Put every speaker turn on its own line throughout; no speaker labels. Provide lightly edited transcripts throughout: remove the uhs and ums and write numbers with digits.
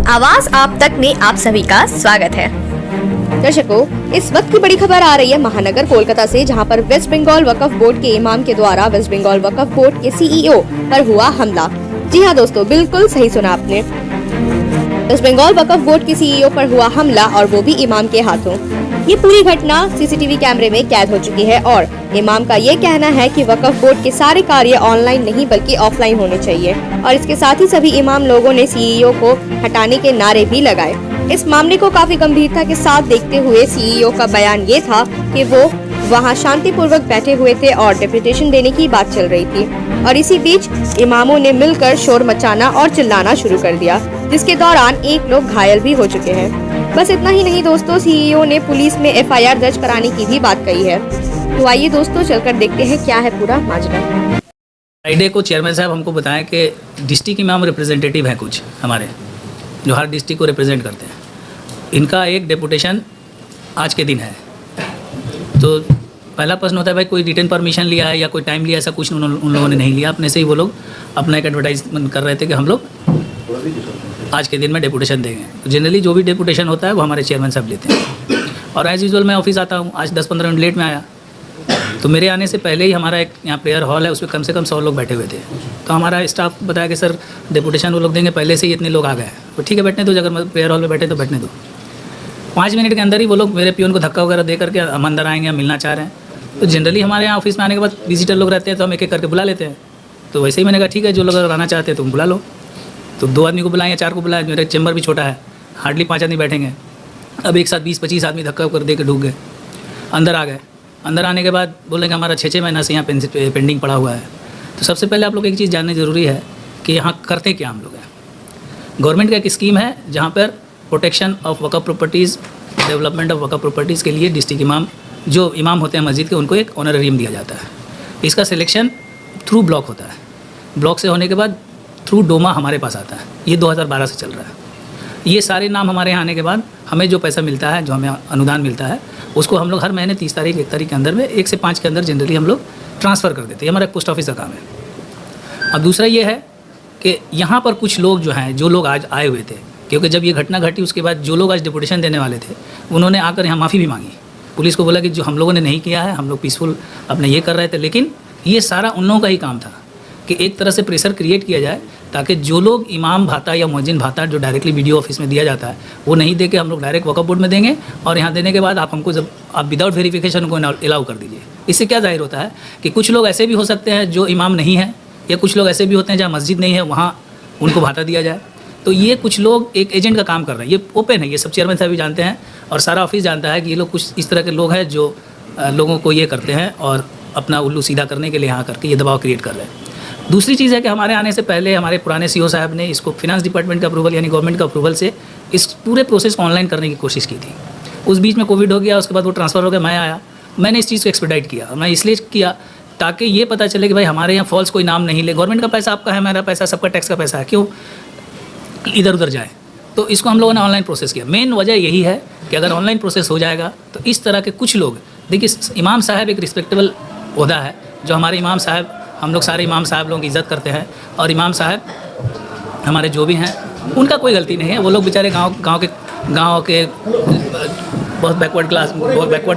आवाज आप तक में आप सभी का स्वागत है। दर्शकों, इस वक्त की बड़ी खबर आ रही है महानगर कोलकाता से, जहां पर वेस्ट बंगाल वक्फ बोर्ड के इमाम के द्वारा वेस्ट बंगाल वक्फ बोर्ड के सीईओ पर हुआ हमला। जी हां दोस्तों, बिल्कुल सही सुना आपने। वेस्ट बंगाल वक्फ बोर्ड के सीईओ पर हुआ हमला और वो भी इमाम के हाथों। ये पूरी घटना सीसीटीवी कैमरे में कैद हो चुकी है और इमाम का ये कहना है कि वक्फ बोर्ड के सारे कार्य ऑनलाइन नहीं बल्कि ऑफलाइन होने चाहिए और इसके साथ ही सभी इमाम लोगों ने सीईओ को हटाने के नारे भी लगाए। इस मामले को काफी गंभीरता के साथ देखते हुए सीईओ का बयान ये था कि वो वहां शांतिपूर्वक बैठे हुए थे और डेपुटेशन देने की बात चल रही थी और इसी बीच इमामों ने मिलकर शोर मचाना और चिल्लाना शुरू कर दिया, जिसके दौरान एक लोग घायल भी हो चुके हैं। बस इतना ही नहीं दोस्तों, सीईओ ने पुलिस में एफआईआर दर्ज कराने की भी बात कही है। तो आइए दोस्तों, चलकर देखते हैं क्या है पूरा माजरा।
फ्राइडे को चेयरमैन साहब हमको बताएं कि डिस्ट्रिक्ट इमाम रिप्रेजेंटेटिव हैं कुछ हमारे, जो हर डिस्ट्रिक्ट को रिप्रेजेंट करते हैं। इनका एक डेपुटेशन आज के दिन है। तो पहला प्रश्न होता है भाई कोई रिटर्न परमिशन लिया है या कोई टाइम लिया, ऐसा कुछ उन लोगों ने नहीं लिया। अपने से ही वो लोग अपना एक एडवर्टाइजमेंट कर रहे थे कि हम लोग आज के दिन में डेपुटेशन देंगे। तो जनरली जो भी डेपुटेशन होता है वो हमारे चेयरमैन साहब लेते हैं और एज़ यूजुअल मैं ऑफिस आता हूँ। आज 10-15 मिनट लेट में आया, तो मेरे आने से पहले ही हमारा एक यहाँ प्रेयर हॉल है, उसमें कम से कम 100 लोग बैठे हुए थे। तो हमारा स्टाफ बताया कि सर डेपुटेशन वो लोग देंगे, पहले से ही इतने लोग आ गए। तो ठीक है बैठने दो, अगर प्रेयर हॉल में बैठे तो बैठने दो। 5 मिनट के अंदर ही वो लोग मेरे पियोन को धक्का वगैरह दे करके हम अंदर आएंगे, हम मिलना चाह रहे हैं। तो जनरली हमारे यहाँ ऑफिस में आने के बाद विजिटर लोग रहते हैं तो हम एक एक करके बुला लेते हैं। तो वैसे ही मैंने कहा ठीक है, जो लोग अगर आना चाहते हैं तुम बुला लो। तो 2 आदमी को बुलाएं या 4 को बुलाएं, मेरा चैम्बर भी छोटा है, हार्डली 5 आदमी बैठेंगे। अब एक साथ 20-25 आदमी धक्का कर दे के ढूक गए, अंदर आ गए। अंदर आने के बाद बोलेंगे हमारा 6 महीना से यहाँ पेंडिंग पड़ा हुआ है। तो सबसे पहले आप लोग एक चीज़ जाननी ज़रूरी है कि यहाँ करते क्या हम लोग हैं। गवर्नमेंट का एक स्कीम है जहाँ पर protection of Waqf properties, development of Waqf properties के लिए डिस्ट्रिक्ट इमाम जो इमाम होते हैं मस्जिद के, उनको एक ऑनरेरियम दिया जाता है। इसका सिलेक्शन थ्रू ब्लॉक होता है। ब्लॉक से होने के बाद थ्रू डोमा हमारे पास आता है। ये 2012 से चल रहा है। ये सारे नाम हमारे यहाँ आने के बाद हमें जो पैसा मिलता है, जो हमें अनुदान मिलता है, उसको हम लोग हर महीने 30 तारीख 1 तारीख के अंदर में 1 से 5 के अंदर जनरली हम लोग ट्रांसफ़र कर देते हैं। हमारा पोस्ट ऑफिस का काम है। अब दूसरा ये है कि यहाँ पर कुछ लोग जो हैं, जो लोग आज आए हुए थे, क्योंकि जब ये घटना घटी उसके बाद जो लोग आज डिपुटेशन देने वाले थे उन्होंने आकर यहाँ माफ़ी भी मांगी। पुलिस को बोला कि जो हम लोगों ने नहीं किया है, हम लोग पीसफुल अपने ये कर रहे थे। लेकिन ये सारा उन लोगों का ही काम था कि एक तरह से प्रेशर क्रिएट किया जाए ताकि जो लोग इमाम भाता या मुअज्जिन भाता जो डायरेक्टली वीडियो ऑफिस में दिया जाता है वो नहीं दे के हम लोग डायरेक्ट वक्फ बोर्ड में देंगे और यहाँ देने के बाद आप हमको जब आप विदाउट वेरिफिकेशन को अलाउ कर दीजिए। इससे क्या जाहिर होता है कि कुछ लोग ऐसे भी हो सकते हैं जो इमाम नहीं है, या कुछ लोग ऐसे भी होते हैं जहाँ मस्जिद नहीं है वहाँ उनको भाता दिया जाए। तो ये कुछ लोग एक एजेंट का काम कर रहे हैं। ये ओपन है, ये सब चेयरमैन साहब भी जानते हैं और सारा ऑफिस जानता है कि ये लोग कुछ इस तरह के लोग हैं जो लोगों को ये करते हैं और अपना उल्लू सीधा करने के लिए यहाँ करके ये दबाव क्रिएट कर रहे हैं। दूसरी चीज़ है कि हमारे आने से पहले हमारे पुराने सीईओ साहब ने इसको फिनांस डिपार्टमेंट का अप्रूवल यानी गवर्नमेंट का अप्रूवल से इस पूरे प्रोसेस को ऑनलाइन करने की कोशिश की थी। उस बीच में कोविड हो गया, उसके बाद वो ट्रांसफ़र हो गया, मैं आया, मैंने इस चीज़ को एक्सपेडाइट किया। मैं इसलिए किया ताकि ये पता चले कि भाई हमारे यहाँ फॉल्स कोई नाम नहीं ले। गवर्नमेंट का पैसा आपका है, मेरा पैसा, सबका टैक्स का पैसा है, क्यों इधर उधर जाए। तो इसको हम लोगों ने ऑनलाइन प्रोसेस किया। मेन वजह यही है कि अगर ऑनलाइन प्रोसेस हो जाएगा तो इस तरह के कुछ लोग, देखिए इमाम साहब एक रिस्पेक्टेबल ओहदा है, जो हमारे इमाम साहब, हम लोग सारे इमाम साहब लोगों की इज़्ज़त करते हैं और इमाम साहब हमारे जो भी हैं उनका कोई गलती नहीं है। वो लोग बेचारे गांव के बहुत बैकवर्ड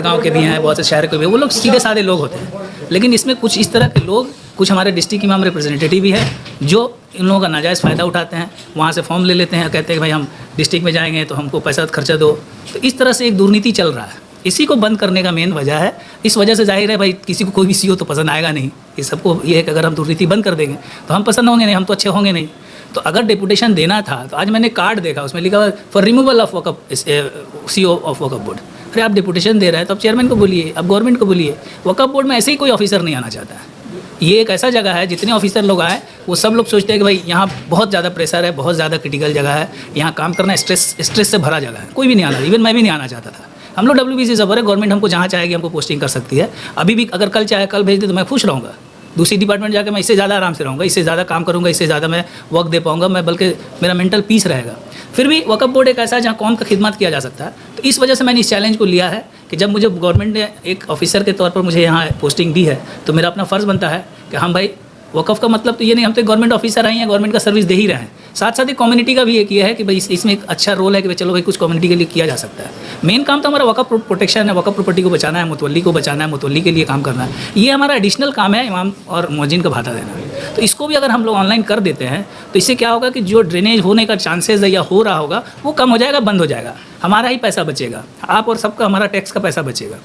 गांव के भी हैं, बहुत से शहर के भी, वो लोग सीधे साधे लोग होते हैं। लेकिन इसमें कुछ इस तरह के लोग, कुछ हमारे डिस्ट्रिक्ट इमाम रिप्रेजेंटेटिव भी है जो इन लोगों का नाजायज़ फ़ायदा उठाते हैं, वहाँ से फॉर्म ले लेते हैं, कहते हैं कि भाई हम डिस्ट्रिक्ट में जाएंगे तो हमको पैसा खर्चा दो। तो इस तरह से एक दुर्नीति चल रहा है। इसी को बंद करने का मेन वजह है। इस वजह से जाहिर है भाई किसी को कोई भी सीईओ तो पसंद आएगा नहीं। ये सबको ये है कि अगर हम दुर्नीति बंद कर देंगे तो हम पसंद होंगे नहीं, हम तो अच्छे होंगे नहीं। तो अगर डेपुटेशन देना था तो आज मैंने कार्ड देखा, उसमें लिखा हुआ for removal of Waqf CEO of Waqf board. अरे आप डेपुटेशन दे रहे हैं तो आप चेयरमैन को बोलिए, आप गवर्नमेंट को बोलिए। वक्फ बोर्ड में ऐसे ही कोई ऑफिसर नहीं आना चाहता है। ये एक ऐसा जगह है जितने ऑफिसर लोग आए वो सब लोग सोचते हैं कि भाई यहाँ बहुत ज़्यादा प्रेशर है, बहुत ज़्यादा क्रिटिकल जगह है, यहाँ काम करना स्ट्रेस से भरा जगह है। कोई भी नहीं आना, इवन मैं भी नहीं आना चाहता था। हम लोग WBC सफर है, गवर्नमेंट हमको जहाँ चाहेगी हमको पोस्टिंग कर सकती है। अभी भी अगर कल चाहे कल भेज दे तो मैं खुश रहूँगा। दूसरी डिपार्टमेंट जाकर मैं इससे ज़्यादा आराम से रहूँगा, इससे ज़्यादा काम करूँगा, इससे ज़्यादा मैं वक्त दे पाऊँगा, मैं बल्कि मेरा मेंटल पीस रहेगा। फिर भी वक्फ बोर्ड एक ऐसा है जहाँ कौम का खिदमत किया जा सकता है। तो इस वजह से मैंने इस चैलेंज को लिया है कि जब मुझे गवर्नमेंट ने एक ऑफिसर के तौर पर मुझे यहाँ पोस्टिंग दी है तो मेरा अपना फ़र्ज़ बनता है कि हम भाई वक़फ़ का मतलब तो ये नहीं हम तो गवर्नमेंट ऑफिसर हैं या गवर्नमेंट का सर्विस दे ही रहे हैं, साथ साथ ही कम्युनिटी का भी एक ये है कि भाई इसमें एक अच्छा रोल है कि भाई चलो भाई कुछ कम्युनिटी के लिए किया जा सकता है। मेन काम तो हमारा वक़फ़ प्रोटेक्शन है, वक़फ़ प्रॉपर्टी को बचाना है, मुतवल्ली को बचाना है, मुतवल्ली के लिए काम करना है। ये हमारा एडिशनल काम है, इमाम और मुअज्जिन का भाता देना। तो इसको भी अगर हम लोग ऑनलाइन कर देते हैं तो इससे क्या होगा कि जो ड्रेनेज होने का चांसेस है या हो रहा होगा वो कम हो जाएगा, बंद हो जाएगा, हमारा ही पैसा बचेगा, आप और सबका हमारा टैक्स का पैसा बचेगा।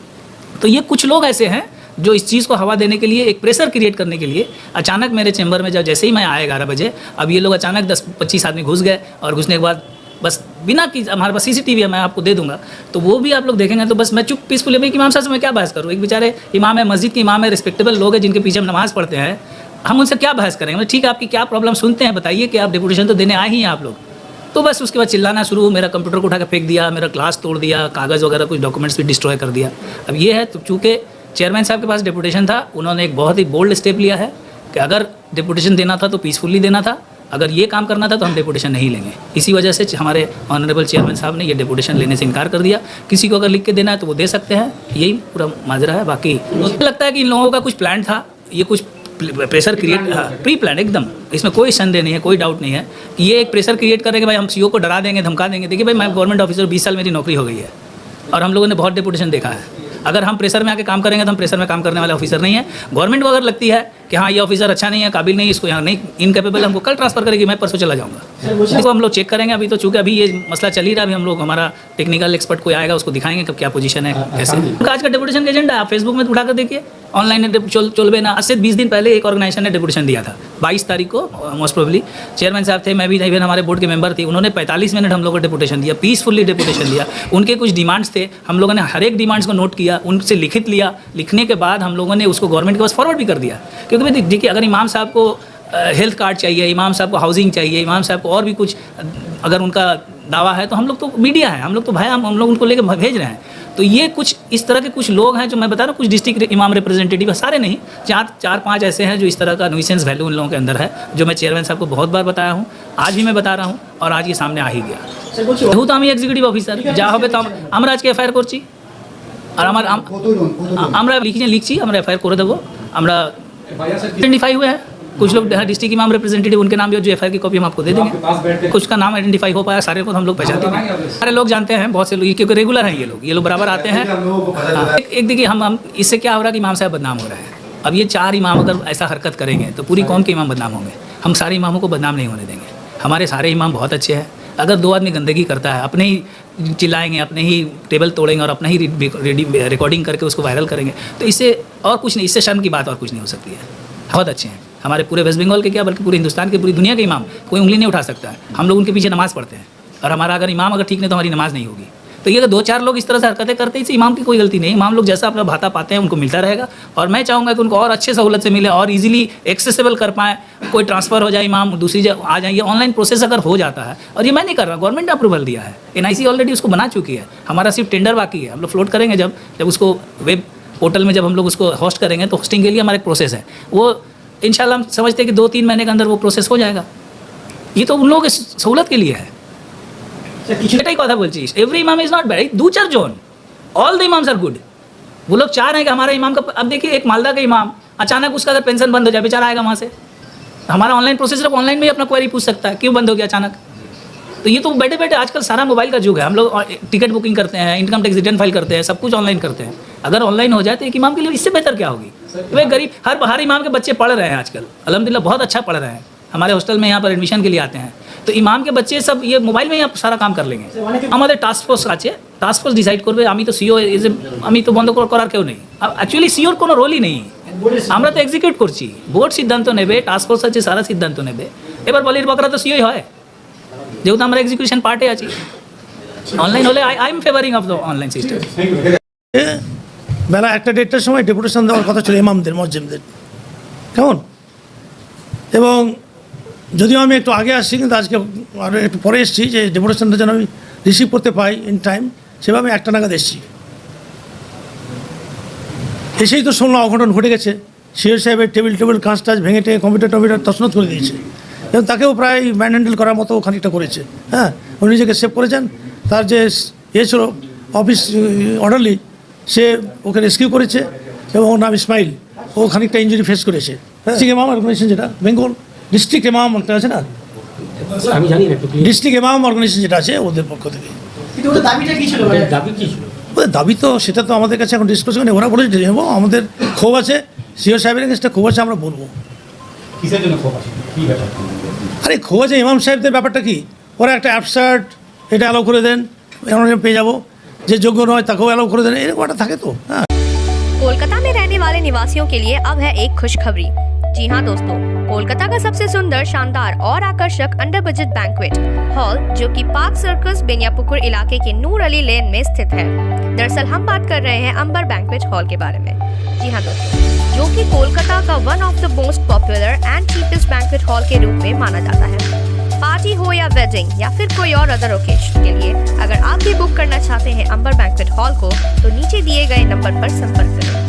तो ये कुछ लोग ऐसे हैं जो इस चीज़ को हवा देने के लिए, एक प्रेशर क्रिएट करने के लिए अचानक मेरे चैम्बर में जब जैसे ही मैं आया 11 बजे, अब ये लोग अचानक 10-25 आदमी घुस गए और घुसने के बाद बस बिना कि हमारे पास CCTV है, मैं आपको दे दूंगा, तो वो भी आप लोग देखेंगे तो बस मैं चुप पीसफुली भाई इमाम साहब से मैं क्या बहस करूँ, एक बेचारे इमाम है, मस्जिद के इमाम है, रिस्पेक्टेबल लोग हैं जिनके पीछे हम नमाज़ पढ़ते हैं, हम उनसे क्या बहस करेंगे। मतलब ठीक है आपकी क्या प्रॉब्लम सुनते हैं, बताइए कि आप डेपुटेशन तो देने आए ही हैं आप लोग। तो बस उसके बाद चिल्लाना शुरू, मेरा कंप्यूटर को उठा के फेंक दिया, मेरा क्लास तोड़ दिया, कागज़ वगैरह कुछ डॉक्यूमेंट्स भी डिस्ट्रॉय कर दिया। अब ये है तो चूँकि चेयरमैन साहब के पास डेपुटेशन था, उन्होंने एक बहुत ही बोल्ड स्टेप लिया है कि अगर डेपुटेशन देना था तो पीसफुली देना था, अगर ये काम करना था तो हम डेपुटेशन नहीं लेंगे। इसी वजह से हमारे ऑनरेबल चेयरमैन साहब ने ये डेपुटेशन लेने से इनकार कर दिया। किसी को अगर लिख के देना है तो वो दे सकते हैं, यही पूरा माजरा है। बाकी मुझे लगता है कि इन लोगों का कुछ प्लान था, ये कुछ प्रेशर क्रिएट, प्री प्लान एकदम, इसमें कोई संदेह नहीं है, कोई डाउट नहीं है कि ये एक प्रेशर क्रिएट कर रहे हैं कि भाई हम CO को डरा देंगे, धमका देंगे। देखिए भाई मैं गवर्नमेंट ऑफिसर 20 साल मेरी नौकरी हो गई है और हम लोगों ने बहुत डेपुटेशन देखा है। अगर हम प्रेशर में आके काम करेंगे तो हम प्रेशर में काम करने वाले ऑफिसर नहीं है। गवर्नमेंट को अगर लगती है कि हाँ ये ऑफिसर अच्छा नहीं है, काबिल नहीं है, इसको यहाँ नहीं इनकेपेबल, हमको कल ट्रांसफर करेगी, मैं परसों चला जाऊँगा। इसको हम लोग चेक करेंगे। अभी तो चूँकि अभी ये मसला चल ही रहा है, अभी हम लोग हमारा टेक्निकल एक्सपर्ट कोई आएगा उसको दिखाएंगे कब क्या पोजीशन है कैसे। आज का डेपुटेशन का एजेंडा आप फेसबुक में उठा कर देखिए, ऑनलाइन चलबे ना। आज से 20 दिन पहले एक ऑर्गेनाइजेशन ने डेपुटेशन दिया था 22 तारीख को, मोस्ट प्रोबेबली चेयरमैन साहब थे, मैं भी इवन हमारे बोर्ड के मेंबर थे, उन्होंने 45 मिनट हम लोगों को डेपुटेशन दिया, पीसफुली डेपुटेशन दिया। उनके कुछ डिमांड्स थे, हम लोगों ने हर एक डिमांड्स को नोट किया, उनसे लिखित लिया, लिखने के बाद हम लोगों ने उसको गवर्नमेंट के पास फॉरवर्ड भी कर दिया। क्योंकि भाई देखिए अगर इमाम साहब को हेल्थ कार्ड चाहिए, इमाम साहब को हाउसिंग चाहिए, इमाम साहब को और भी कुछ अगर उनका दावा है तो हम लोग तो मीडिया है, हम लोग तो भाई हम लोग उनको लेकर भेज रहे हैं। तो ये कुछ इस तरह के कुछ लोग हैं जो मैं बता रहा हूँ, कुछ डिस्ट्रिक्ट इमाम रिप्रेजेंटेटिव है, सारे नहीं, 4-5 ऐसे हैं जो इस तरह का न्यूसेंस वैल्यू उन लोगों के अंदर है, जो मैं चेयरमैन साहब को बहुत बार बताया हूँ, आज भी मैं बता रहा हूँ और आज ये सामने आ ही गया। যেহেতু আমি এক্সিকিউটিভ অফিসার, যা হবে তো আমরা আজকে এফআইআর করছি আর আমরা লিখছি, আমরা এফআইআর করে দেবো। আমরা আইডেন্টিফাई हुए हैं कुछ लोग डिस्ट्रिक्ट इमाम रिप्रेजेंटेटिव, उनके नाम भी जो एफआईआर की कॉपी हम आपको दे देंगे। कुछ का नाम आइडेंटिफाई हो पाया, सारे को हम लोग पहचानते हैं, सारे लोग जानते हैं, बहुत से लोग क्योंकि रेगुलर हैं ये लोग बराबर आते हैं। एक देखिए हम इससे क्या हो रहा है कि इमाम साहब बदनाम हो रहे हैं। अब ये 4 इमाम अगर ऐसा हरकत करेंगे तो पूरी कौम के इमाम बदनाम होंगे। हम सारे इमामों को बदनाम नहीं होने देंगे। हमारे सारे इमाम बहुत अच्छे हैं। अगर 2 आदमी गंदगी करता है, अपने ही चिल्लाएंगे, अपने ही टेबल तोड़ेंगे और अपना ही रिकॉर्डिंग करके उसको वायरल करेंगे, तो इससे और कुछ नहीं, इससे शर्म की बात और कुछ नहीं हो सकती है। बहुत अच्छे हैं हमारे पूरे वेस्ट बंगाल के, क्या बल्कि पूरे हिंदुस्तान के, पूरी दुनिया के इमाम, कोई उंगली नहीं उठा सकता है। हम लोग उनके पीछे नमाज़ पढ़ते हैं और हमारा अगर इमाम अगर ठीक नहीं तो हमारी नमाज़ नहीं होगी। तो ये अगर 2-4 लोग इस तरह से हरकतें करते हैं, इससे इमाम की कोई गलती नहीं। इमाम लोग जैसा अपना भाता पाते हैं उनको मिलता रहेगा और मैं चाहूँगा कि उनको और अच्छे सहूलत से मिले और इजीली एक्सेसिबल कर पाएँ। कोई ट्रांसफ़र हो जाए, इमाम दूसरी जगह आ जाए, ये ऑनलाइन प्रोसेस अगर हो जाता है, और ये मैं नहीं कर रहा, गवर्नमेंट ने अप्रूवल दिया है, NIC ऑलरेडी उसको बना चुकी है, हमारा सिर्फ टेंडर बाकी है। हम लोग फ्लोट करेंगे जब उसको वेब पोर्टल में जब हम लोग उसको होस्ट करेंगे तो होस्टिंग के लिए हमारा एक प्रोसेस है, वो इंशाल्लाह हम समझते हैं कि 2-3 महीने के अंदर वो प्रोसेस हो जाएगा। ये तो उन लोगों की सहूलत के लिए है। এটাই কথা বলছি, एवरी इमाम इज़ नॉट बैड, 2-4 जोन, ऑल द इमाम्स आर गुड। वो लोग चाह रहे हैं कि हमारे इमाम का, अब देखिए एक मालदा का इमाम अचानक उसका अगर पेंशन बंद हो जाए, बेचारा आएगा वहाँ से, हमारा ऑनलाइन प्रोसेस ऑनलाइन में ही अपना क्वेरी पूछ सकता है, क्यों बंद हो गया अचानक। तो ये तो बैठे बैठे आजकल सारा मोबाइल का युग है, हम लोग टिकट बुकिंग करते हैं, इनकम टैक्स रिटर्न फाइल करते हैं, सब कुछ ऑनलाइन करते हैं। अगर ऑनलाइन हो जाए तो एक इमाम के लिए इससे बेहतर क्या होगी। वे गरीब हर इमाम के बच्चे पढ़ रहे हैं आजकल, अल्हम्दुलिल्लाह बहुत अच्छा पढ़ रहे हैं, हमारे हॉस्टल में यहाँ पर एडमिशन के लिए आते हैं। तो इमाम के बच्चे सब ये मोबाइल में ही आप सारा काम कर लेंगे। हमारे टास्क फोर्स আছে, টাস্ক ফোর্স ডিসাইড করবে। আমি তো সিও, আমি তো বন্ধ করার কেউ নেই, অ্যাকচুয়ালি সিওর কোনো রোলই নেই, আমরা তো এক্সিকিউট করছি। বোর্ড সিদ্ধান্ত নেবে, টাস্ক ফোর্স আছে সারা সিদ্ধান্ত নেবে। এবার বলির বকরা তো সিওই হয়, যেহেতু আমরা এক্সিকিউশন পার্টে আছি। অনলাइन হলে I am favouring of the online system.
বেলা 1-1:30টার সময় ডেপুটেশন দেওয়ার কথা ছিল ইমামদের, মসজিদদের, কেমন। এবং যদিও আমি একটু আগে আসছি, কিন্তু আজকে আরও একটু পরে এসেছি যে ডেপুটেশনটা যেন আমি রিসিভ করতে পাই ইন টাইম, সেভাবে 1টা নাগাদ এসেছি। এসেই তো শুনলাম অঘটন ঘটে গেছে। সিও সাহেবের টেবিল কাঁচ টাচ ভেঙে টেঙে কম্পিউটার তছনছ করে দিয়েছে, এবং তাকেও প্রায় ম্যান হ্যান্ডেল করার মতো খানিকটা করেছে। হ্যাঁ, উনি নিজেকে সেভ করেছেন। তার যে ছিল অফিস অর্ডারলি, সে ওকে রেস্কিউ করেছে, এবং ওর নাম ইসমাইল, ও খানিকটা ইঞ্জুরি ফেস করেছে। ডিস্ট্রিক্ট ইমাম অর্গানাইজেশন যেটা বেঙ্গল ডিস্ট্রিক্ট ইমাম একটা আছে না,
আমি জানি না একটু clear-
ডিস্ট্রিক্ট ইমাম অর্গানাইজেশন যেটা আছে ওদের পক্ষ থেকে।
কিন্তু ওটা দাবিটা কি ছিল?
ওদের দাবি কি ছিল?
ওদের দাবি তো সেটা তো আমাদের কাছে এখন ডিসকাস করেনি, ওরা বলেছে যে আমাদের ক্ষোভ আছে, সিও সাহেবের এগেন্সটে ক্ষোভ আছে, আমরা বলবো।
কিসের জন্য ক্ষোভ আছে? কি ব্যাপার?
আরে ক্ষোভ আছে ইমাম সাহেবদের ব্যাপারটা কি, ওরা একটা অ্যাবসার্ট এটা অ্যালাউ করে দেন, আমরা পেয়ে যাবো, যে যোগ্য নয় তাকেও অ্যালাউ করে দেন, এরকম একটা থাকে তো। হ্যাঁ,
कोलकाता में रहने वाले निवासियों के लिए अब है एक खुशखबरी। जी हाँ दोस्तों, कोलकाता का सबसे सुंदर, शानदार और आकर्षक अंडर बजट बैंक्वेट हॉल जो कि पार्क सर्कस बेनियापुकुर इलाके के नूर अली लेन में स्थित है। दरअसल हम बात कर रहे हैं अंबर बैंक्वेट हॉल के बारे में। जी हाँ दोस्तों, जो कि कोलकाता का one of the most popular and cheapest banquet hall के रूप में माना जाता है। पार्टी हो या वेडिंग या फिर कोई और अदर ओकेजन के लिए अगर आप भी बुक करना चाहते हैं अंबर बैंक्वेट हॉल को, तो नीचे दिए गए नंबर पर संपर्क करें।